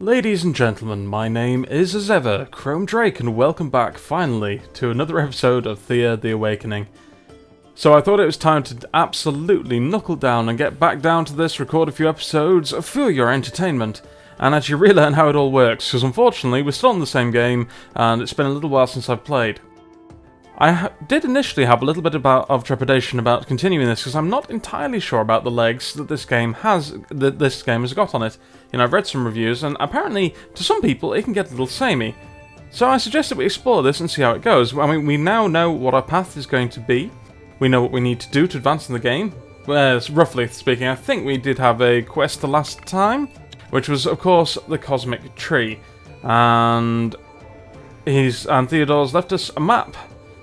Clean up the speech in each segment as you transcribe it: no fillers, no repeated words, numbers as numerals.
Ladies and gentlemen, my name is, as ever, ChromeDrake, and welcome back, finally, to another episode of Thea the Awakening. So I thought it was time to absolutely knuckle down and get back down to this, record a few episodes for your entertainment, and actually relearn how it all works, because unfortunately we're still in the same game, and it's been a little while since I've played. I did initially have a little bit of trepidation about continuing this, because I'm not entirely sure about the legs that this game has got on it. You know, I've read some reviews, and apparently, to some people, it can get a little samey. So I suggest that we explore this and see how it goes. I mean, we now know what our path is going to be. We know what we need to do to advance in the game. Roughly speaking, I think we did have a quest the last time, which was, of course, the Cosmic Tree. And Theodore's left us a map.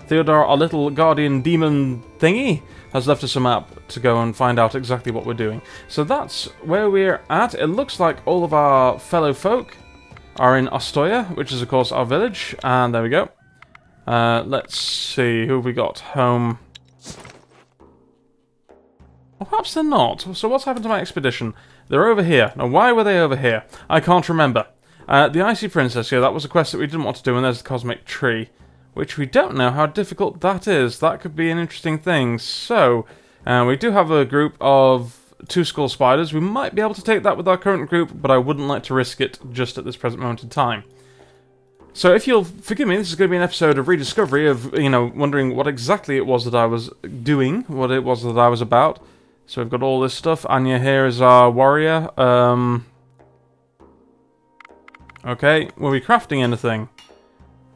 Theodore, our little guardian demon thingy, has left us a map to go and find out exactly what we're doing. So that's where we're at. It looks like all of our fellow folk are in Ostoya, which is of course our village, and there we go. Let's see, who have we got home? Well, perhaps they're not. So what's happened to my expedition? They're over here. Now why were they over here? I can't remember. The Icy Princess, yeah, that was a quest that we didn't want to do, and there's the Cosmic Tree, which we don't know how difficult that is. That could be an interesting thing. So, we do have a group of 2 skull spiders. We might be able to take that with our current group, but I wouldn't like to risk it just at this present moment in time. So if you'll forgive me, this is going to be an episode of rediscovery of, you know, wondering what exactly it was that I was doing, what it was that I was about. So we've got all this stuff. Anya here is our warrior. Okay, were we crafting anything?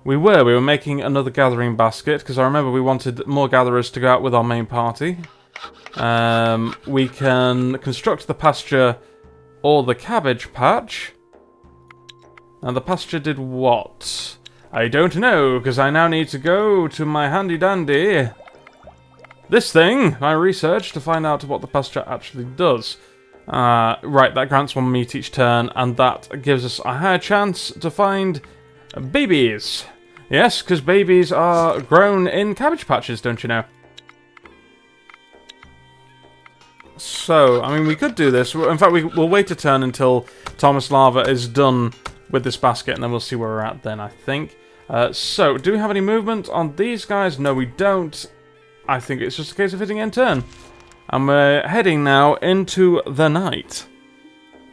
We were making another gathering basket, because I remember we wanted more gatherers to go out with our main party. We can construct the pasture or the cabbage patch. And the pasture did what? I don't know, because I now need to go to my handy-dandy this thing, I researched to find out what the pasture actually does. Right, that grants 1 meat each turn, and that gives us a higher chance to find babies. Yes, because babies are grown in cabbage patches, don't you know? So, I mean, we could do this. In fact, we'll wait a turn until Thomas Lava is done with this basket, and then we'll see where we're at then, I think. So, do we have any movement on these guys? No, we don't. I think it's just a case of hitting end turn. And we're heading now into the night.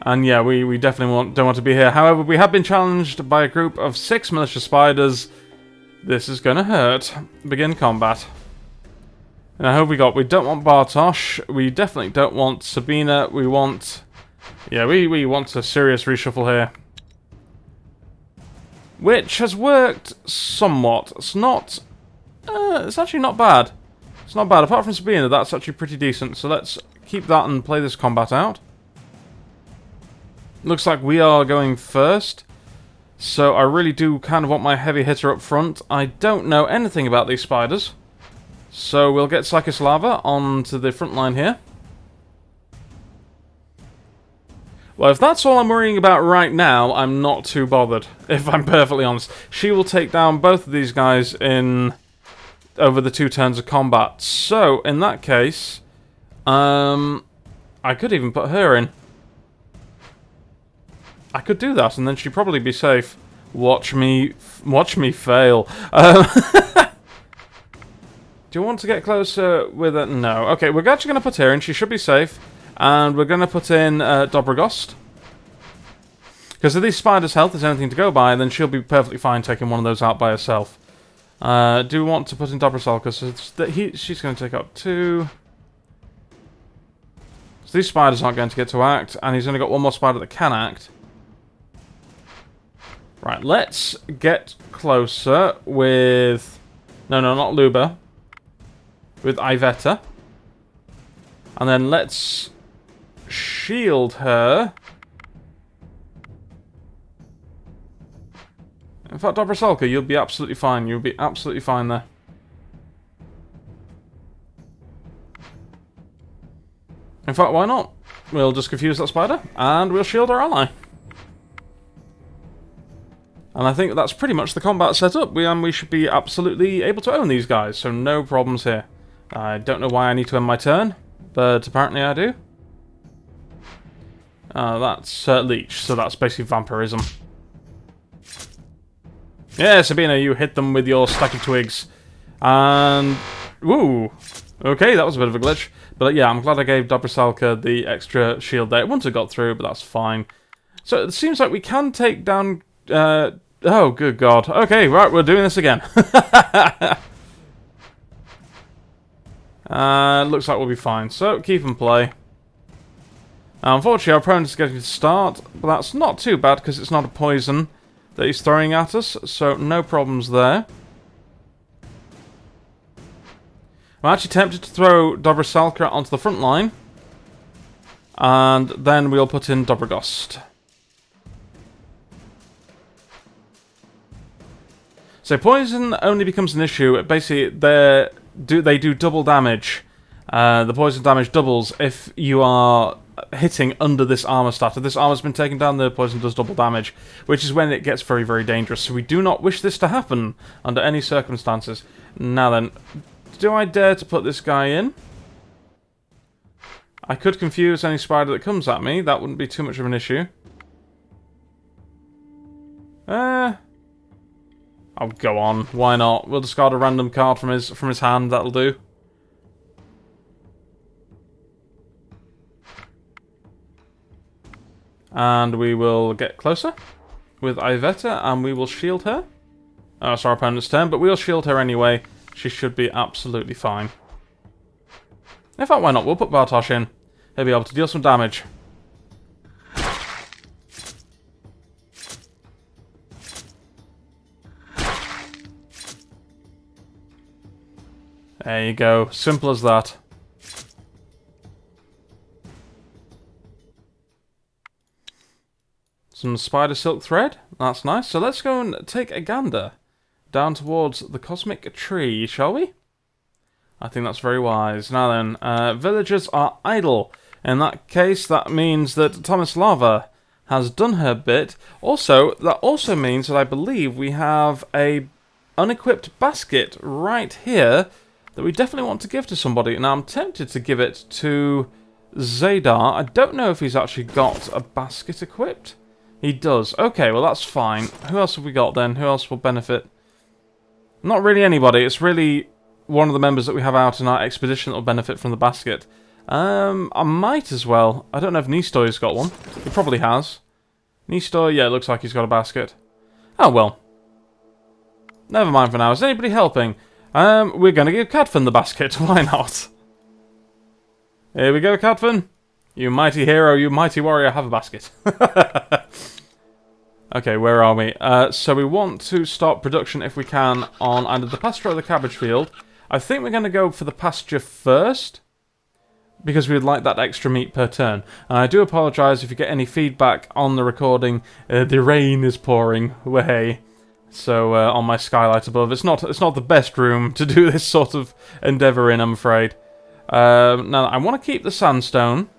And yeah, we definitely don't want to be here. However, we have been challenged by a group of 6 militia spiders. This is gonna hurt. Begin combat. Now, who have we got? We don't want Bartosz. We definitely don't want Sabina. We want... Yeah, we want a serious reshuffle here. Which has worked somewhat. It's not... it's actually not bad. It's not bad. Apart from Sabina, that's actually pretty decent. So let's keep that and play this combat out. Looks like we are going first. So I really do kind of want my heavy hitter up front. I don't know anything about these spiders. So we'll get Psychus Lava onto the front line here. Well, if that's all I'm worrying about right now, I'm not too bothered, if I'm perfectly honest. She will take down both of these guys in over the 2 turns of combat. So, in that case, I could even put her in. I could do that, and then she'd probably be safe. Watch me fail. Do you want to get closer with it? No. Okay, we're actually going to put her in. She should be safe. And we're going to put in Dobrogost. Because if these spiders' health is anything to go by, then she'll be perfectly fine taking one of those out by herself. Do we want to put in Dobrosalka? So she's going to take up 2. So these spiders aren't going to get to act. And he's only got 1 more spider that can act. Right, let's get closer with... No, not Luba. With Iveta. And then let's shield her. In fact, Dobrosalka, you'll be absolutely fine. You'll be absolutely fine there. In fact, why not? We'll just confuse that spider, and we'll shield our ally. And I think that's pretty much the combat setup. We should be absolutely able to own these guys, so no problems here. I don't know why I need to end my turn, but apparently I do. That's leech, so that's basically vampirism. Yeah, Sabina, you hit them with your stack of twigs. And... woo! Okay, that was a bit of a glitch. But yeah, I'm glad I gave Dobrisalka the extra shield there. It wouldn't have got through, but that's fine. So it seems like we can take down... oh, good God. Okay, right, we're doing this again. Looks like we'll be fine. So, keep and play. Unfortunately, our opponent is getting to start, but that's not too bad because it's not a poison that he's throwing at us, so no problems there. I'm actually tempted to throw Dobrisalka onto the front line, and then we'll put in Dobrogost. So poison only becomes an issue. Basically, they do double damage. The poison damage doubles if you are hitting under this armor stat. If this armor's been taken down, the poison does double damage, which is when it gets very, very dangerous. So we do not wish this to happen under any circumstances. Now then, do I dare to put this guy in? I could confuse any spider that comes at me. That wouldn't be too much of an issue. I'll go on. Why not? We'll discard a random card from his hand. That'll do. And we will get closer with Iveta, and we will shield her. Oh, it's our opponent's turn, but we'll shield her anyway. She should be absolutely fine. In fact, why not? We'll put Bartosz in. He'll be able to deal some damage. There you go. Simple as that. Some spider silk thread. That's nice. So let's go and take a gander down towards the cosmic tree, shall we? I think that's very wise. Now then, villagers are idle. In that case, that means that Tomislava has done her bit. Also, that also means that I believe we have a unequipped basket right here that we definitely want to give to somebody. Now, I'm tempted to give it to Zadar. I don't know if he's actually got a basket equipped. He does. Okay, well that's fine. Who else have we got then? Who else will benefit? Not really anybody. It's really one of the members that we have out in our expedition that will benefit from the basket. I might as well. I don't know if Nistoy's got one. He probably has. Nistoy, yeah, it looks like he's got a basket. Oh well. Never mind for now. Is anybody helping? We're going to give Cadfan the basket. Why not? Here we go, Cadfan. You mighty hero, you mighty warrior, have a basket. Okay, where are we? So we want to start production, if we can, on either the pasture or the cabbage field. I think we're going to go for the pasture first, because we'd like that extra meat per turn. And I do apologise if you get any feedback on the recording. The rain is pouring away. So, on my skylight above. It's not the best room to do this sort of endeavour in, I'm afraid. Now, I want to keep the sandstone,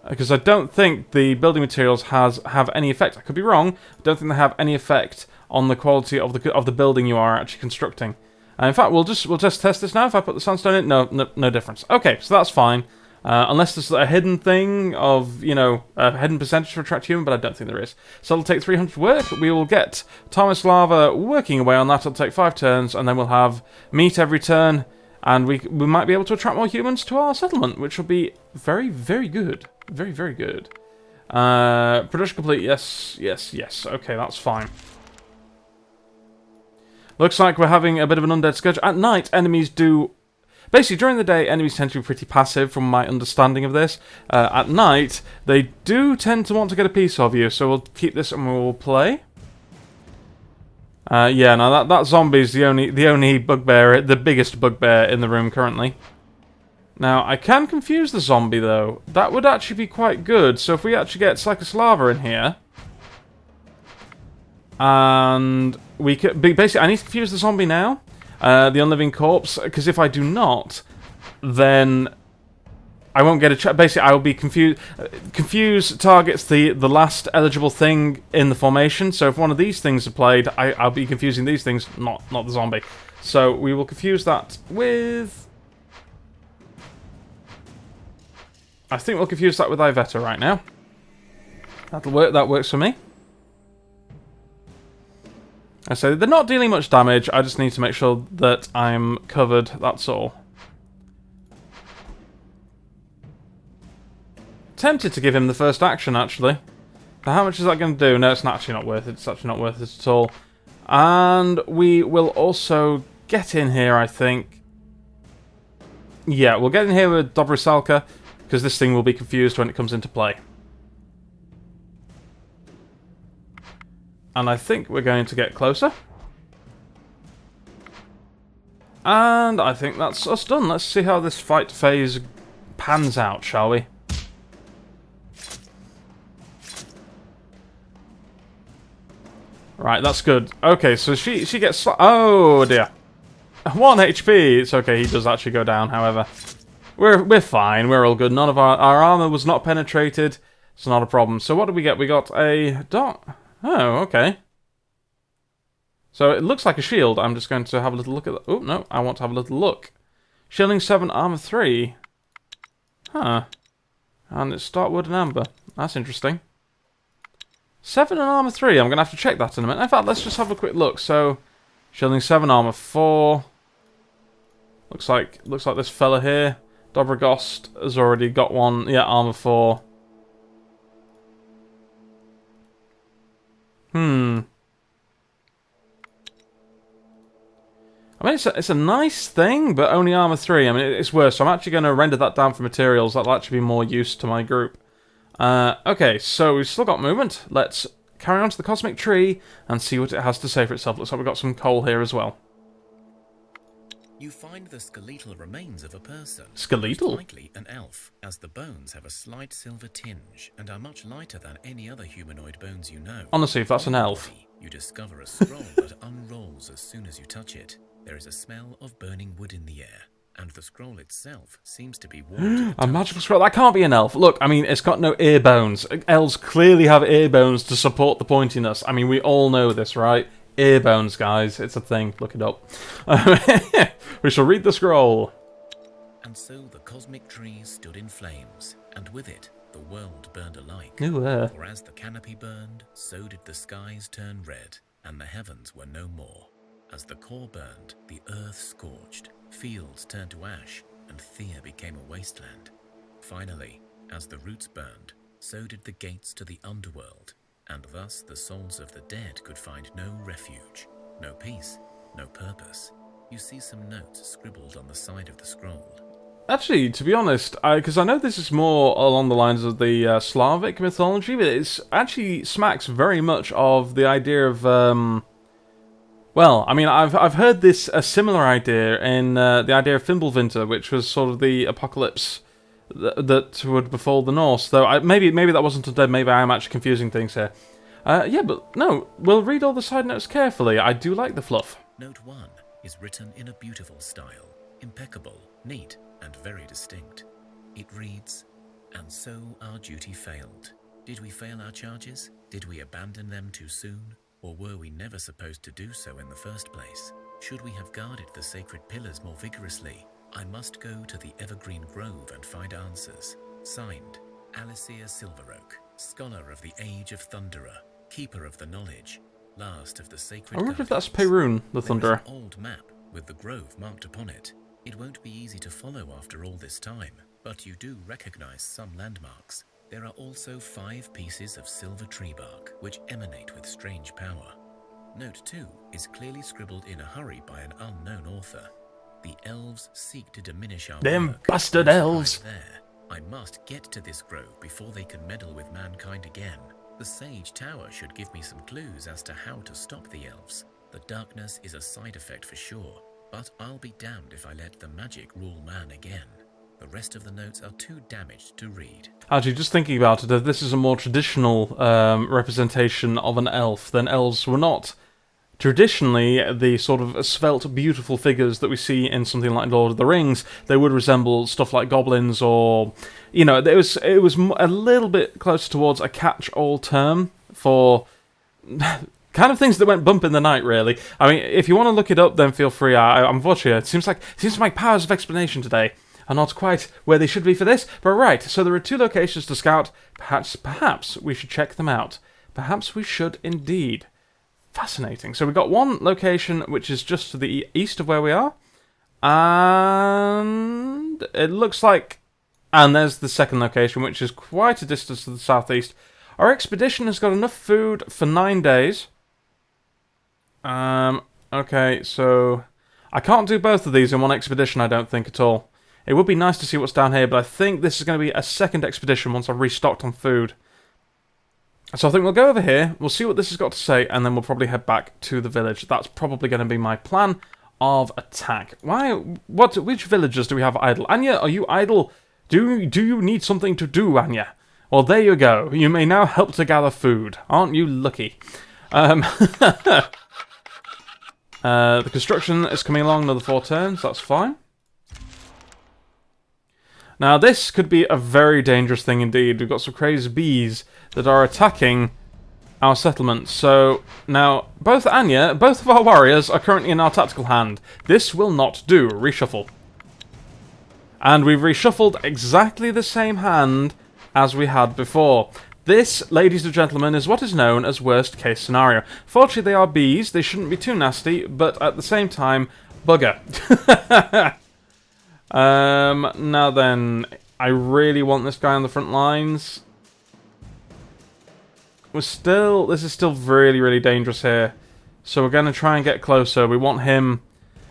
because I don't think the building materials have any effect. I could be wrong. I don't think they have any effect on the quality of the building you are actually constructing. In fact, we'll just test this now. If I put the sandstone in, no difference. Okay, so that's fine. Unless there's a hidden thing of, you know, a hidden percentage to attract human, but I don't think there is. So it'll take 300 work. We will get Tomislava working away on that. It'll take 5 turns, and then we'll have meat every turn, and we might be able to attract more humans to our settlement, which will be very, very good. Very, very good. Production complete. Yes, yes, yes. Okay, that's fine. Looks like we're having a bit of an undead scourge. At night, enemies do... Basically, during the day, enemies tend to be pretty passive, from my understanding of this. At night, they do tend to want to get a piece of you, so we'll keep this and we'll play. Yeah, now that zombie's the only bugbear, the biggest bugbear in the room currently. Now, I can confuse the zombie, though. That would actually be quite good. So if we actually get Psychoslava in here... And we could... Basically, I need to confuse the zombie now. The unliving corpse. Because if I do not, then I won't get a... Basically, I will be confused... Confuse targets the last eligible thing in the formation. So if one of these things are played, I'll be confusing these things, not the zombie. So we will confuse that with... I think we'll confuse that with Iveta right now. That'll work. That works for me. I say they're not dealing much damage. I just need to make sure that I'm covered. That's all. Tempted to give him the first action, actually. But how much is that going to do? No, it's actually not worth it. It's actually not worth it at all. And we will also get in here, I think. Yeah, we'll get in here with Dobrysalka, because this thing will be confused when it comes into play. And I think we're going to get closer. And I think that's us done. Let's see how this fight phase pans out, shall we? Right, that's good. Okay, so she gets... Oh, dear. 1 HP. It's okay, he does actually go down, however. We're fine. We're all good. None of our armor was not penetrated. It's not a problem. So what did we get? We got a dot. Oh, okay. So it looks like a shield. I'm just going to have a little look at that. Oh, no, I want to have a little look. Shielding 7, armor 3. Huh. And it's start wood and amber. That's interesting. 7 and armor 3. I'm going to have to check that in a minute. In fact, let's just have a quick look. So, shielding 7, armor 4. Looks like this fella here. Dobrogost has already got one. Yeah, armor 4. I mean, it's a nice thing, but only armor 3. I mean, it's worse. So I'm actually going to render that down for materials. That'll actually be more use to my group. Okay, so we've still got movement. Let's carry on to the cosmic tree and see what it has to say for itself. Looks like we've got some coal here as well. You find the skeletal remains of a person. Skeletal? Most likely an elf, as the bones have a slight silver tinge and are much lighter than any other humanoid bones you know. Honestly, if that's an elf. You discover a scroll that unrolls as soon as you touch it. There is a smell of burning wood in the air, and the scroll itself seems to be warm. A magical scroll? That can't be an elf. Look, I mean, it's got no ear bones. Elves clearly have ear bones to support the pointiness. I mean, we all know this, right? Ear bones, guys. It's a thing. Look it up. We shall read the scroll. And so the cosmic tree stood in flames, and with it, the world burned alike. For as the canopy burned, so did the skies turn red, and the heavens were no more. As the core burned, the earth scorched, fields turned to ash, and Thea became a wasteland. Finally, as the roots burned, so did the gates to the underworld, and thus the souls of the dead could find no refuge, no peace, no purpose. You see some notes scribbled on the side of the scroll. Actually, to be honest, because I know this is more along the lines of the Slavic mythology, but it actually smacks very much of the idea of... Well, I mean, I've heard a similar idea in the idea of Fimbulvinter, which was sort of the apocalypse that would befall the Norse. Though maybe that wasn't undead. Maybe I am actually confusing things here. Yeah, but no, we'll read all the side notes carefully. I do like the fluff. Note 1 is written in a beautiful style, impeccable, neat, and very distinct. It reads, "And so our duty failed. Did we fail our charges? Did we abandon them too soon? Or were we never supposed to do so in the first place? Should we have guarded the sacred pillars more vigorously? I must go to the Evergreen Grove and find answers. Signed, Alicia Silveroak, Scholar of the Age of Thunderer, Keeper of the Knowledge, Last of the Sacred I wonder if that's Guardians." Perun, the Thunderer. There is an old map with the grove marked upon it. It won't be easy to follow after all this time, but you do recognize some landmarks. There are also 5 pieces of silver tree bark, which emanate with strange power. Note 2 is clearly scribbled in a hurry by an unknown author. The elves seek to diminish our Them work. bastard There's elves! fight there. I must get to this grove before they can meddle with mankind again. The Sage Tower should give me some clues as to how to stop the elves. The darkness is a side effect for sure, but I'll be damned if I let the magic rule man again. The rest of the notes are too damaged to read. Actually, just thinking about it, if this is a more traditional representation of an elf, then elves were not traditionally the sort of svelte, beautiful figures that we see in something like Lord of the Rings. They would resemble stuff like goblins, or you know, it was a little bit closer towards a catch-all term for kind of things that went bump in the night, really. I mean, if you want to look it up, then feel free. I'm watching it. It seems like powers of explanation today. are not quite where they should be for this. But right, so there are 2 locations to scout. Perhaps we should check them out. Perhaps we should indeed. Fascinating. So we've got 1 location which is just to the east of where we are. And it looks like... And there's the 2nd location, which is quite a distance to the southeast. Our expedition has got enough food for 9 days. Okay, so... I can't do both of these in one expedition, I don't think, at all. It would be nice to see what's down here, but I think this is going to be a 2nd expedition once I've restocked on food. So I think we'll go over here, we'll see what this has got to say, and then we'll probably head back to the village. That's probably going to be my plan of attack. Which villagers do we have idle? Anya, are you idle? Do you need something to do, Anya? Well, there you go. You may now help to gather food. Aren't you lucky? The construction is coming along another 4 turns. That's fine. Now, this could be a very dangerous thing indeed. We've got some crazy bees that are attacking our settlement. So, now, both of our warriors are currently in our tactical hand. This will not do. Reshuffle. And we've reshuffled exactly the same hand as we had before. This, ladies and gentlemen, is what is known as worst case scenario. Fortunately, they are bees. They shouldn't be too nasty, but at the same time, bugger. Now then, I really want this guy on the front lines. This is still really, really dangerous here. So we're going to try and get closer. We want him...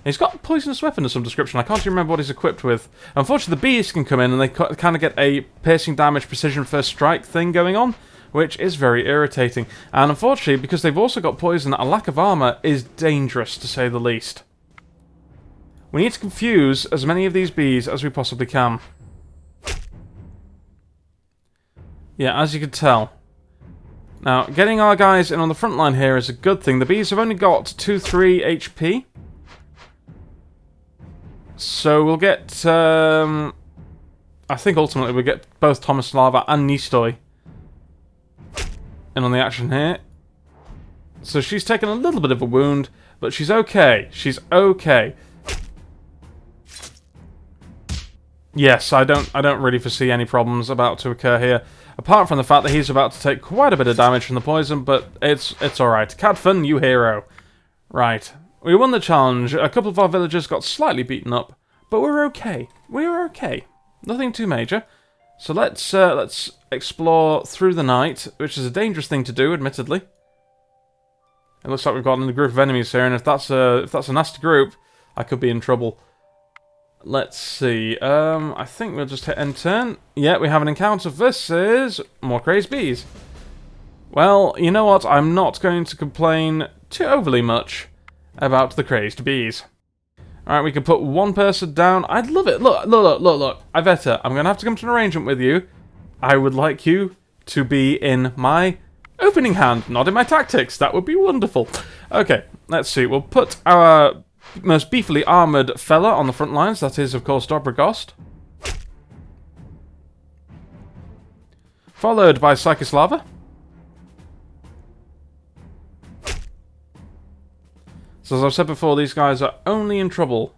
He's got a poisonous weapon of some description. I can't even remember what he's equipped with. Unfortunately, the bees can come in and they kind of get a piercing damage, precision first strike thing going on, which is very irritating. And unfortunately, because they've also got poison, a lack of armor is dangerous, to say the least. We need to confuse as many of these bees as we possibly can. Yeah, as you can tell. Now, getting our guys in on the front line here is a good thing. The bees have only got 2-3 HP. So we'll get, I think ultimately we'll get both Tomislava and Nistoy in on the action here. So she's taken a little bit of a wound, but she's okay. She's okay. Yes, I don't really foresee any problems about to occur here, apart from the fact that he's about to take quite a bit of damage from the poison, but it's alright. Cadfan, you hero. Right. We won the challenge. A couple of our villagers got slightly beaten up, but we're okay. We're okay. Nothing too major. So let's explore through the night, which is a dangerous thing to do, admittedly. It looks like we've got a group of enemies here, and if that's a nasty group, I could be in trouble. Let's see. I think we'll just hit end turn. Yeah, we have an encounter versus more crazed bees. Well, you know what? I'm not going to complain too overly much about the crazed bees. Alright, we can put 1 person down. I'd love it. Look. Iveta, I'm going to have to come to an arrangement with you. I would like you to be in my opening hand, not in my tactics. That would be wonderful. Okay, let's see. We'll put our most beefily armoured fella on the front lines. That is, of course, Dobrogost. Followed by Psychoslava. So as I've said before, these guys are only in trouble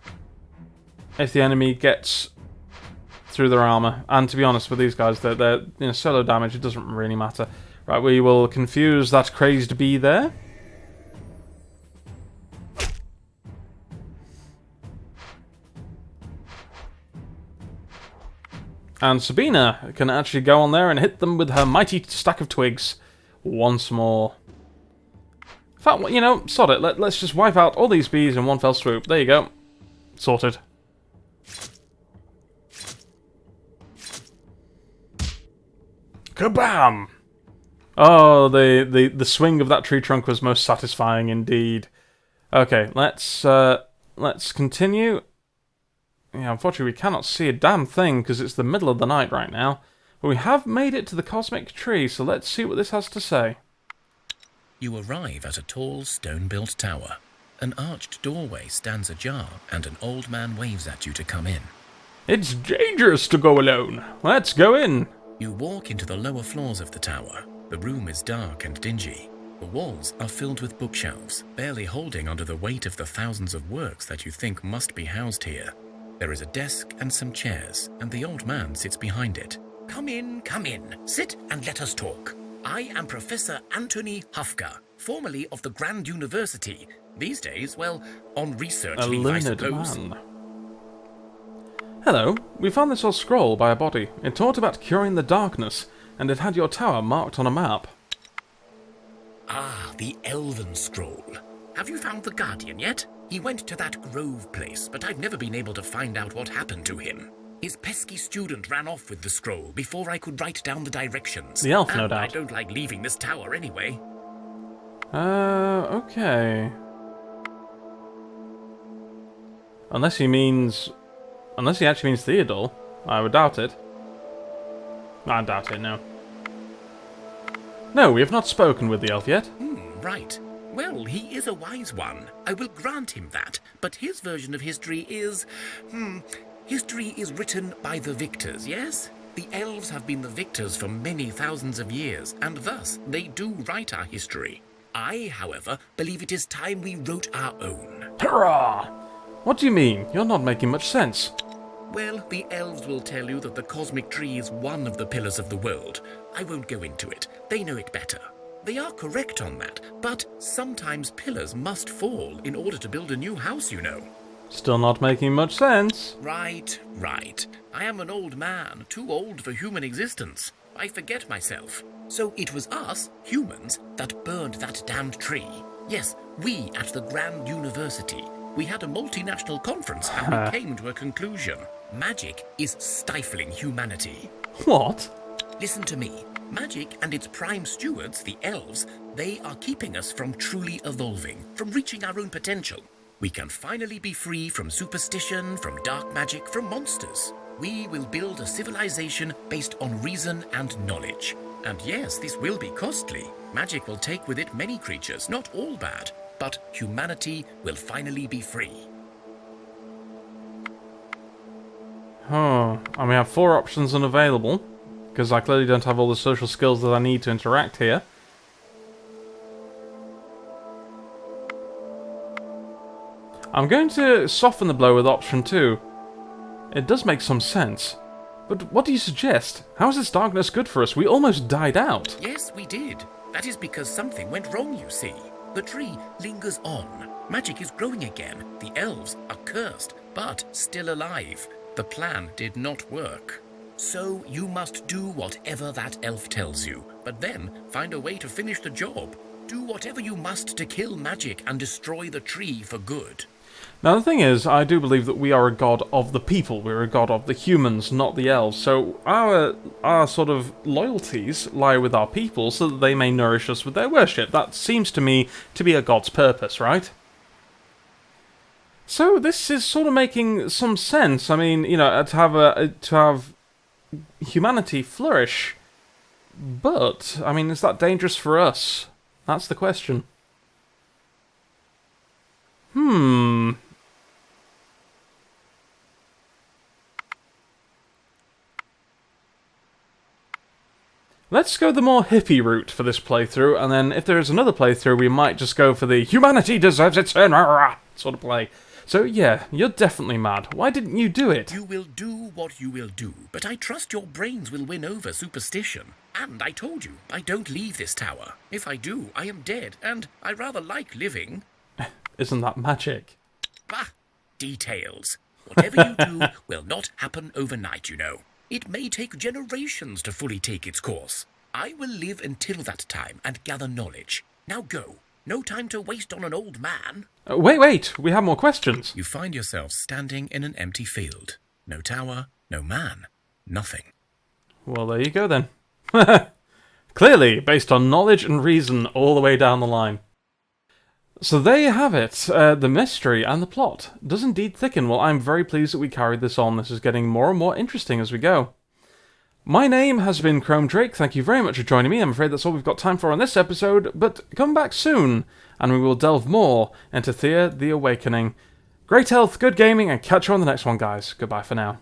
if the enemy gets through their armour. And to be honest with these guys, they're solo damage, it doesn't really matter. Right, we will confuse that crazed bee there. And Sabina can actually go on there and hit them with her mighty stack of twigs once more. In fact, you know, sod it. Let's just wipe out all these bees in one fell swoop. There you go. Sorted. Kabam! Oh, the swing of that tree trunk was most satisfying indeed. Okay, let's continue. Yeah, unfortunately we cannot see a damn thing because it's the middle of the night right now. But we have made it to the cosmic tree, so let's see what this has to say. You arrive at a tall, stone-built tower. An arched doorway stands ajar, and an old man waves at you to come in. It's dangerous to go alone. Let's go in. You walk into the lower floors of the tower. The room is dark and dingy. The walls are filled with bookshelves, barely holding under the weight of the thousands of works that you think must be housed here. There is a desk and some chairs, and the old man sits behind it. Come in, sit and let us talk. I am Professor Anthony Hufka, formerly of the Grand University. These days, well, on research leave, I suppose. Man. Hello, we found this old scroll by a body. It talked about curing the darkness, and it had your tower marked on a map. Ah, the Elven Scroll. Have you found the Guardian yet? He went to that Grove place, but I've never been able to find out what happened to him. His pesky student ran off with the scroll before I could write down the directions. The elf, no doubt. I don't like leaving this tower anyway. Okay. Unless he actually means Theodore. I would doubt it. I doubt it, no. No, we have not spoken with the elf yet. Right. Well, he is a wise one. I will grant him that. But his version of history is... History is written by the victors, yes? The elves have been the victors for many thousands of years, and thus they do write our history. I, however, believe it is time we wrote our own. Hurrah! What do you mean? You're not making much sense. Well, the elves will tell you that the cosmic tree is one of the pillars of the world. I won't go into it. They know it better. They are correct on that, but sometimes pillars must fall in order to build a new house, you know. Still not making much sense. Right. I am an old man, too old for human existence. I forget myself. So it was us, humans, that burned that damned tree. Yes, we at the Grand University. We had a multinational conference and we came to a conclusion. Magic is stifling humanity. What? Listen to me. Magic and its prime stewards, the elves, they are keeping us from truly evolving, from reaching our own potential. We can finally be free from superstition, from dark magic, from monsters. We will build a civilization based on reason and knowledge. And yes, this will be costly. Magic will take with it many creatures, not all bad, but humanity will finally be free. Oh, and we have 4 options unavailable, because I clearly don't have all the social skills that I need to interact here. I'm going to soften the blow with option 2. It does make some sense. But what do you suggest? How is this darkness good for us? We almost died out. Yes, we did. That is because something went wrong, you see. The tree lingers on. Magic is growing again. The elves are cursed, but still alive. The plan did not work. So you must do whatever that elf tells you, but then find a way to finish the job. Do whatever you must to kill magic and destroy the tree for good. Now the thing is, I do believe that we are a god of the people. We're a god of the humans, not the elves. So our sort of loyalties lie with our people so that they may nourish us with their worship. That seems to me to be a god's purpose, right? So this is sort of making some sense. I mean, you know, to have humanity flourish. But, I mean, is that dangerous for us? That's the question. Let's go the more hippie route for this playthrough, and then if there is another playthrough, we might just go for the humanity deserves its own sort of play. So yeah, you're definitely mad. Why didn't you do it? You will do what you will do, but I trust your brains will win over superstition. And I told you, I don't leave this tower. If I do, I am dead, and I rather like living. Isn't that magic? Bah! Details. Whatever you do will not happen overnight, you know. It may take generations to fully take its course. I will live until that time and gather knowledge. Now go. No time to waste on an old man. Wait, we have more questions. You find yourself standing in an empty field. No tower, no man, nothing. Well, there you go then. Clearly, based on knowledge and reason all the way down the line. So there you have it. The mystery and the plot does indeed thicken. Well, I'm very pleased that we carried this on. This is getting more and more interesting as we go. My name has been ChromeDrake. Thank you very much for joining me. I'm afraid that's all we've got time for on this episode, but come back soon, and we will delve more into Thea the Awakening. Great health, good gaming, and catch you on the next one, guys. Goodbye for now.